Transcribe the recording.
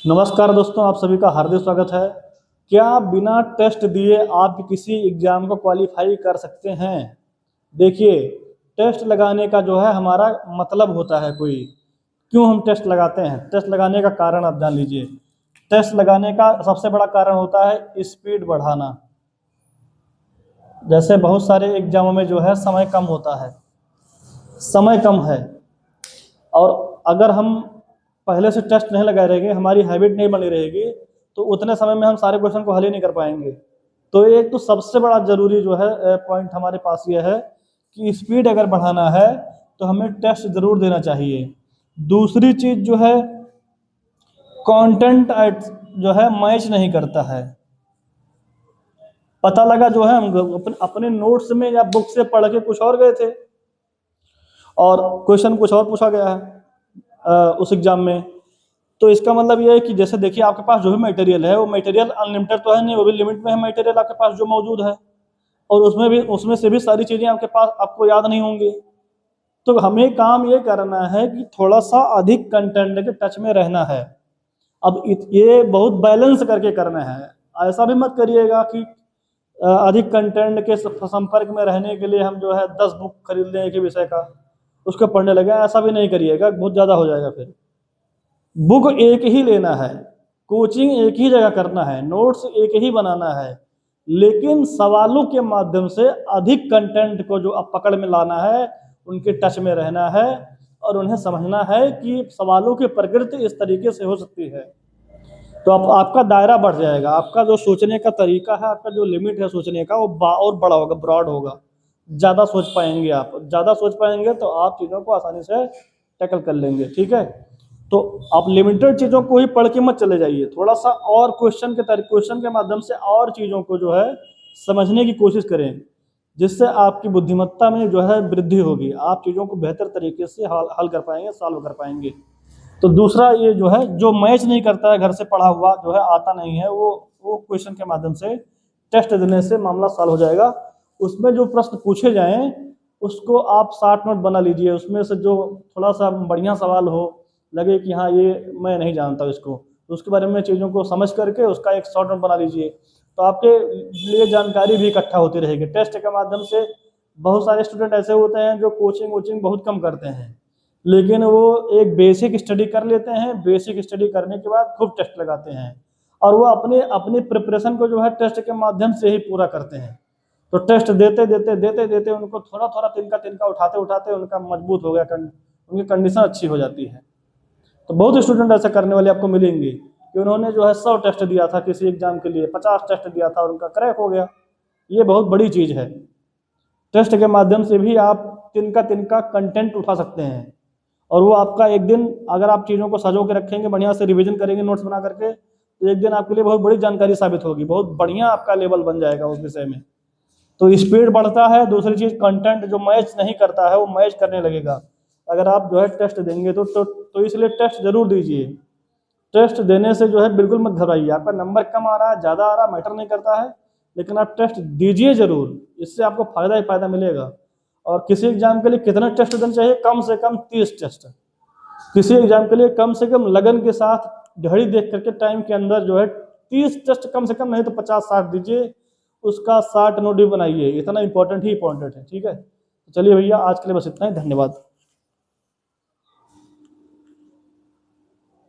नमस्कार दोस्तों, आप सभी का हार्दिक स्वागत है। क्या बिना टेस्ट दिए आप किसी एग्ज़ाम को क्वालिफाई कर सकते हैं? देखिए, टेस्ट लगाने का जो है हमारा मतलब होता है कोई। क्यों हम टेस्ट लगाते हैं? टेस्ट लगाने का कारण आप जान लीजिए। टेस्ट लगाने का सबसे बड़ा कारण होता है स्पीड बढ़ाना। जैसे बहुत सारे एग्ज़ामों में जो है समय कम होता है, समय कम है, और अगर हम पहले से टेस्ट नहीं लगाए रहेंगे, हमारी हैबिट नहीं बनी रहेगी, तो उतने समय में हम सारे क्वेश्चन को हल ही नहीं कर पाएंगे। तो एक तो सबसे बड़ा ज़रूरी जो है पॉइंट हमारे पास ये है कि स्पीड अगर बढ़ाना है तो हमें टेस्ट ज़रूर देना चाहिए। दूसरी चीज़ जो है, कंटेंट जो है मैच नहीं करता है। पता लगा जो है हम अपने नोट्स में या बुक से पढ़ के कुछ और गए थे और क्वेश्चन कुछ और पूछा गया है उस एग्ज़ाम में। तो इसका मतलब ये है कि जैसे देखिए, आपके पास जो भी मटेरियल है वो मटेरियल अनलिमिटेड तो है नहीं, वो भी लिमिट में है मटेरियल आपके पास जो मौजूद है, और उसमें से भी सारी चीज़ें आपके पास आपको याद नहीं होंगी। तो हमें काम ये करना है कि थोड़ा सा अधिक कंटेंट के टच में रहना है। अब ये बहुत बैलेंस करके करना है। ऐसा भी मत करिएगा कि अधिक कंटेंट के संपर्क में रहने के लिए हम जो है 10 बुक खरीद लें एक ही विषय का, उसको पढ़ने लगे। ऐसा भी नहीं करिएगा, बहुत ज़्यादा हो जाएगा। फिर बुक एक ही लेना है, कोचिंग एक ही जगह करना है, नोट्स एक ही बनाना है, लेकिन सवालों के माध्यम से अधिक कंटेंट को जो अब पकड़ में लाना है, उनके टच में रहना है और उन्हें समझना है कि सवालों की प्रकृति इस तरीके से हो सकती है। तो आपका दायरा बढ़ जाएगा, आपका जो सोचने का तरीका है, आपका जो लिमिट है सोचने का, वो और बड़ा होगा, ब्रॉड होगा। ज़्यादा सोच पाएंगे आप, ज़्यादा सोच पाएंगे तो आप चीज़ों को आसानी से टैकल कर लेंगे। ठीक है, तो आप लिमिटेड चीज़ों को ही पढ़ के मत चले जाइए, थोड़ा सा और क्वेश्चन के माध्यम से और चीज़ों को जो है समझने की कोशिश करें, जिससे आपकी बुद्धिमत्ता में जो है वृद्धि होगी। आप चीज़ों को बेहतर तरीके से हल कर पाएंगे, सॉल्व कर पाएंगे। तो दूसरा ये जो है, जो मैच नहीं करता है घर से पढ़ा हुआ, जो है आता नहीं है, वो क्वेश्चन के माध्यम से टेस्ट देने से मामला सॉल्व हो जाएगा। उसमें जो प्रश्न पूछे जाएं उसको आप 60 नोट बना लीजिए। उसमें से जो थोड़ा सा बढ़िया सवाल हो, लगे कि हाँ ये मैं नहीं जानता इसको, तो उसके बारे में चीज़ों को समझ करके उसका एक शॉर्ट नोट बना लीजिए। तो आपके लिए जानकारी भी इकट्ठा होती रहेगी। टेस्ट के माध्यम से बहुत सारे स्टूडेंट ऐसे होते हैं जो कोचिंग वोचिंग बहुत कम करते हैं, लेकिन वो एक बेसिक स्टडी कर लेते हैं। बेसिक स्टडी करने के बाद खूब टेस्ट लगाते हैं, और वो अपने अपनी प्रिपरेशन को जो है टेस्ट के माध्यम से ही पूरा करते हैं। तो टेस्ट देते देते देते देते उनको थोड़ा थोड़ा तिनका तिनका उठाते उठाते उनका मजबूत हो गया, उनकी कंडीशन अच्छी हो जाती है। तो बहुत स्टूडेंट ऐसा करने वाले आपको मिलेंगे कि उन्होंने जो है 100 टेस्ट दिया था किसी एग्जाम के लिए, 50 टेस्ट दिया था और उनका क्रैक हो गया। ये बहुत बड़ी चीज़ है। टेस्ट के माध्यम से भी आप तिनका तिनका कंटेंट उठा सकते हैं, और वो आपका एक दिन, अगर आप चीज़ों को सजो के रखेंगे, बढ़िया से रिवीजन करेंगे नोट्स बना करके, तो एक दिन आपके लिए बहुत बड़ी जानकारी साबित होगी, बहुत बढ़िया आपका लेवल बन जाएगा उस विषय में। तो स्पीड बढ़ता है। दूसरी चीज़, कंटेंट जो मैच नहीं करता है वो मैच करने लगेगा अगर आप जो है टेस्ट देंगे तो इसलिए टेस्ट जरूर दीजिए। टेस्ट देने से जो है बिल्कुल मत घबराइए। आपका नंबर कम आ रहा है, ज़्यादा आ रहा है, मैटर नहीं करता है, लेकिन आप टेस्ट दीजिए ज़रूर। इससे आपको फ़ायदा ही फ़ायदा मिलेगा। और किसी एग्जाम के लिए कितना टेस्ट देना चाहिए? कम से कम 30 टेस्ट। किसी एग्जाम के लिए कम से कम लगन के साथ, घड़ी देख करके टाइम के अंदर जो है 30 टेस्ट कम से कम, नहीं तो 50-60 दीजिए। उसका 60 नोट भी बनाइए। इतना इंपॉर्टेंट ही इंपॉर्टेंट है। ठीक है, चलिए भैया, आज के लिए बस इतना ही। धन्यवाद।